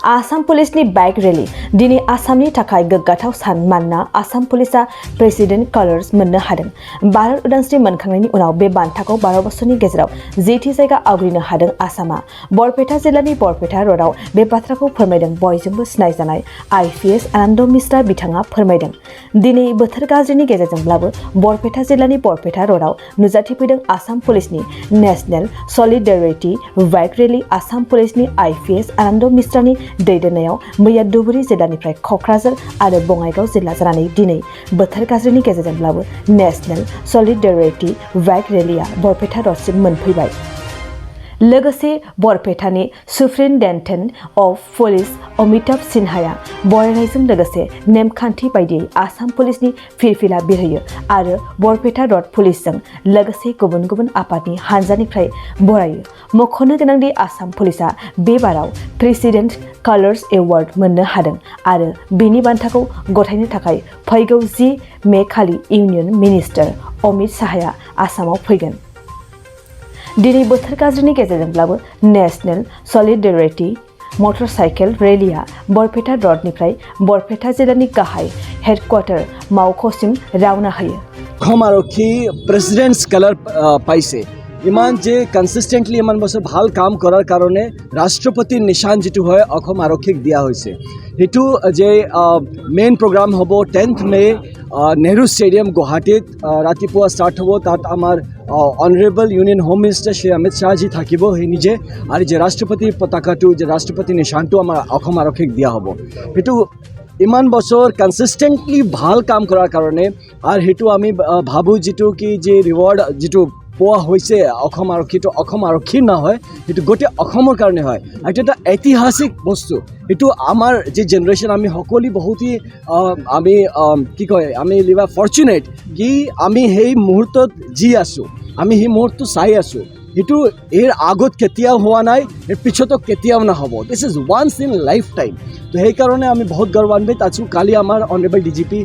आसाम पुलिसनि बाइक रेली दिनै आसामनि थाखाय गोग्गाथाव सान मानोना आसाम पुलिसा प्रेसिडेन्ट कालार्स मोननो हादों। भारत उदांस्रि मोनखांनायनि उनाव बे बान्थाखौ 12 बोसोरनि गेजेराव 10थि जायगा आवग्रिनो हादों आसामा। बरपेटा जिल्लानि बरपेटा र'डआव बे बाथ्राखौ फोरमायदों बयजोंबो सिनायजानाय आईपीएस आनन्द मिश्रा बिथाङा फोरमायदों। दिनै बोथोर गाज्रिनि गेजेरजोंब्लाबो बरपेटा जिल्लानि बरपेटा र'डआव नुजाथिफैदों आसाम पुलिसनि नेशनेल सलिडारिटी बाइक रेली। आसाम पुलिसनि आईपीएस आनन्द मिश्रानि दैदेननायाव मैया धुबुरी जिल्लानिफ्राय क'क्राझार आरो बङाइगाव जिल्ला जानानै दिनै बोथोर गाज्रिनि गेजेरजोंब्लाबो नेशनेल सलिडारिटी बाइक रेलीआ बरपेटा र'डसिम मोनफैबाय। लोगोसे बरपेटानि सुप्रिन्टेन्डेन्ट अफ पुलिस अमिताभ सिन्हाया बरायनायजों लोगोसे नेमखान्थि बायदियै आसाम पुलिसनि फिरफिला बिरहोयो आरो बरपेटा र'ड पुलिसजों लोगोसे गुबुन गुबुन आफादनि हानजानिफ्राय बरायो। मख'नो गोनांदि आसाम पुलिसा बे बाराव प्रेसिडेन्ट कालार्स एवार्ड मोननो हादों आरो बेनि बान्थाखौ गथायनो थाखाय फैगौ 10 मे खालि इउनियन मिनिस्टार अमित शाहया आसामाव फैगोन। दिनै बोथोर गाज्रिनि गेजेरजोंब्लाबो national solidarity motorcycle रेलीआ Barpeta र'डनिफ्राय Barpeta जिल्लानि गाहाय हेडक्वार्टार मावख'सिम रावना होयो। অসম আৰক্ষী প্ৰেচিডেণ্টছ কালাৰ পাইছে। ইমান যে কনচিষ্টেণ্টলি ইমান বছৰ ভাল কাম কৰাৰ কাৰণে ৰাষ্ট্ৰপতিৰ নিশান যিটো হয় অসম আৰক্ষীক দিয়া হৈছে। সেইটো যে মেইন প্ৰগ্ৰাম হ'ব 10th মে নেহৰু ষ্টেডিয়াম গুৱাহাটীত ৰাতিপুৱা ষ্টাৰ্ট হ'ব। তাত আমাৰ honourable union home minister Shri Amit শ্বাহজী থাকিব সেই নিজে, আৰু যে ৰাষ্ট্ৰপতিৰ পতাকাটো যে ৰাষ্ট্ৰপতিৰ নিশানটো আমাৰ অসম আৰক্ষীক দিয়া হ'ব। সেইটো ইমান বছৰ কনচিষ্টেণ্টলি ভাল কাম কৰাৰ কাৰণে, আৰু সেইটো আমি ভাবোঁ যিটো কি যে ৰিৱাৰ্ড যিটো পোৱা হৈছে অসম আৰক্ষীটো অসম আৰক্ষীৰ নহয়, সেইটো গোটেই অসমৰ কাৰণে হয়। আৰু এইটো এটা ঐতিহাসিক বস্তু। এইটো আমাৰ যে জেনেৰেশ্যন আমি সকলোৱে বহুতেই আমি কি কয় আমি লিভা ফৰ্চুনেট কি আমি সেই মুহূৰ্তত যি আছোঁ, আমি সেই মুহূৰ্তটো চাই আছোঁ। সেইটো এৰ আগত কেতিয়াও হোৱা নাই, এৰ পিছতো কেতিয়াও নহ'ব। This is once in life time. তো সেইকাৰণে আমি বহুত গৌৰৱান্বিত আছোঁ। কালি আমাৰ honourable DGP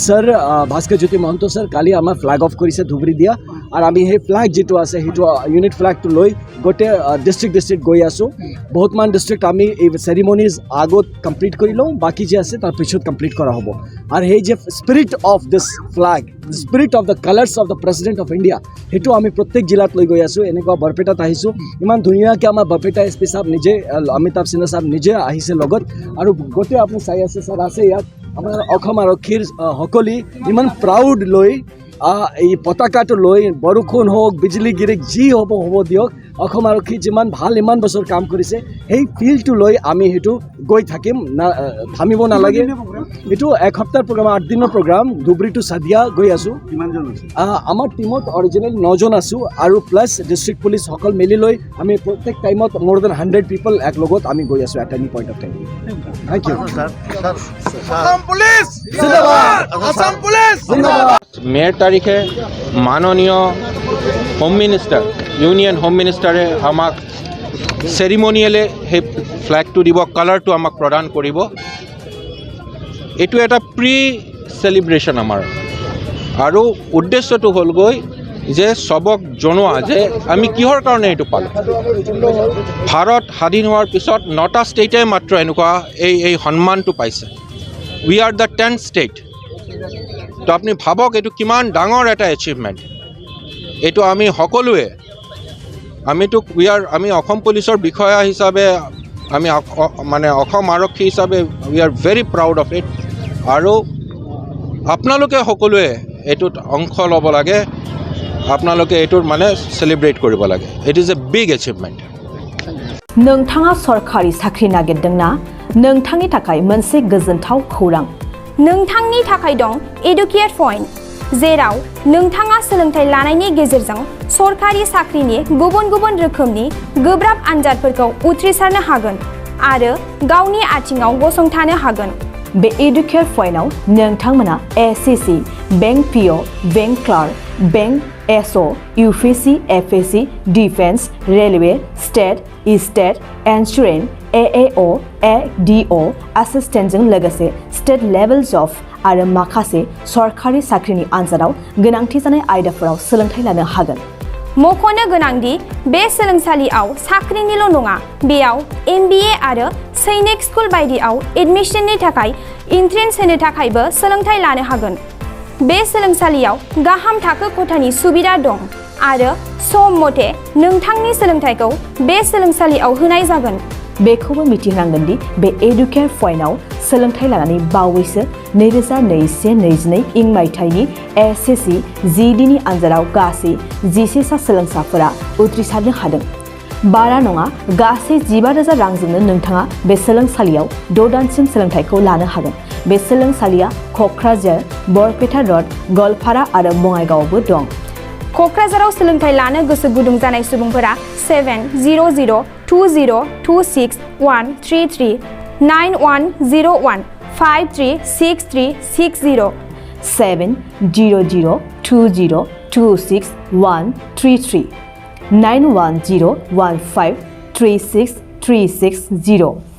sir Bhaskar Jyoti Mahanta sir কালি আমাৰ ফ্লেগ অফ কৰিছে ধুবুৰী দিয়া, আৰু আমি সেই ফ্লেগ যিটো আছে সেইটো ইউনিট ফ্লেগটো লৈ গোটেই ডিষ্ট্ৰিক্ট গৈ আছোঁ। বহুতমান ডিষ্ট্ৰিক্ট আমি এই চেৰিমনিজ আগত কমপ্লিট কৰি লওঁ, বাকী যে আছে তাৰ পিছত কমপ্লিট কৰা হ'ব। আৰু সেই যে spirit of this flag, spirit of the colours of the president of India, সেইটো আমি প্ৰত্যেক জিলাত লৈ গৈ আছোঁ। এনেকুৱা বৰপেটাত আহিছোঁ, ইমান ধুনীয়াকৈ আমাৰ বৰপেটা এছ পি সাহেব নিজে অমিতাভ সিনহা সাহেব নিজে আহিছে লগত, আৰু গোটেই আপুনি চাই আছে ছাৰ আছে ইয়াত আমাৰ অসম আৰক্ষীৰ সকলে ইমান প্ৰাউড লৈ এই পতাকাটো লৈ বৰষুণ হওক বিজুলী গিৰিক যি হ'ব দিয়ক, অসম আৰক্ষী যিমান ভাল ইমান বছৰ কাম কৰিছে সেই ফিল্ডটো লৈ আমি সেইটো গৈ থাকিম, থামিব নালাগে। এইটো এসপ্তাহৰ প্ৰগ্ৰাম, 8 দিনৰ প্ৰগ্ৰাম। ধুবুৰী টু সাদিয়া গৈ আছোঁ। আমাৰ টিমত অৰিজিনেল 9 জন আছোঁ, আৰু প্লাছ ডিষ্ট্ৰিক্ট পুলিচ সকল মিলি লৈ আমি প্ৰত্যেক টাইমত মোৰ দেন 100 পিপল এক লগত আমি গৈ আছোঁ at any point of time. Thank you. Assam police জিন্দাবাদ, আসাম পুলিশ জিন্দাবাদ। মেৰ তাৰিখে মাননীয় হোম মিনিষ্টাৰ ইউনিয়ন হোম মিনিষ্টাৰে আমাক চেৰিমনিয়েলে সেই ফ্লেগটো দিব, কালাৰটো আমাক প্ৰদান কৰিব। এইটো এটা প্ৰি চেলিব্ৰেশ্যন আমাৰ, আৰু উদ্দেশ্যটো হ'লগৈ যে চবক জনোৱা যে আমি কিহৰ কাৰণে এইটো পালোঁ। ভাৰত স্বাধীন হোৱাৰ পিছত 9টা ষ্টেটে মাত্ৰ এনেকুৱা এই সন্মানটো পাইছে। We are the 10th state. তো আপুনি ভাবক এইটো কিমান ডাঙৰ এটা এচিভমেণ্ট। এইটো আমি সকলোৱে আমি অসম পুলিচৰ বিষয়া হিচাপে, আমি মানে অসম আৰক্ষী হিচাপে we are very proud of it. আৰু আপোনালোকে সকলোৱে এইটোত অংশ ল'ব লাগে, আপোনালোকে এইটোৰ মানে চেলিব্ৰেট কৰিব লাগে। It is a big achievement. नोंथाङा सरखारि साख्रि नागिरदोंना? नोंथांनि थाखाय मोनसे गोजोनथाव खौरां। नोंथांनि थाखाय दं एडुकेट पइन्ट, जेराव नोंथाङा सोलोंथाइ लानायनि गेजेरजों सरखारि साख्रिनि गुबुन गुबुन रोखोमनि गोब्राब आनजादफोरखौ उथ्रिसारनो हागोन आरो गावनि आथिङाव गसंथानो हागोन। बे एडुकेट पइन्टआव नोंथांमोना SSC, bank PO, bank clerk, bank SO, UPSC, FSC, defence, railway, state insurance, AAO, ADO एसिस्टेन्टजों लोगोसे स्टेट लेभेल जब आरो माखासे सरखारि साख्रिनि आनजादाव गोनांथि जानाय आयदाफोराव सोलोंथाइ लानो हागोन। मख'नो गोनांदि बे सोलोंसालियाव साख्रिनिल' नङा, बेयाव MBA आरो सैनिक स्कुल बायदियाव एडमिशननि थाखाय एन्ट्रेन्स होनो थाखायबो सोलोंथाइ लानो हागोन। बे सोलोंसालियाव गाहाम थाखो खथानि सुबिदा दं आरो सम मथे नोंथांनि सोलोंथाइखौ बे सोलोंसालियाव होनाय जागोन। बेखौबो मिथिनांगोन दि बे एडुकेयार पइन्टआव सोलोंथाइ लानानै बावैसो 2021-22 इं मायथाइनि SSC GDनि आनजादाव गासै 11 सा सोलोंसाफोरा उथ्रिसारनो हादों। बारा नङा, गासै 15,000 रांजोंनो नोंथाङा बे सोलोंसालियाव 6 दानसिम सोलोंथाइखौ लानो हागोन। बे सोलोंसालिया क'क्राझार, बरपेटा र'ड, गलपारा आरो बङाइगावआवबो दं। क'क्राझाराव सोलोंथाइ लानो गोसो गुदुं जानाय सुबुंफोरा 700-2026-133 9101-536360 700-2026-133 9101536360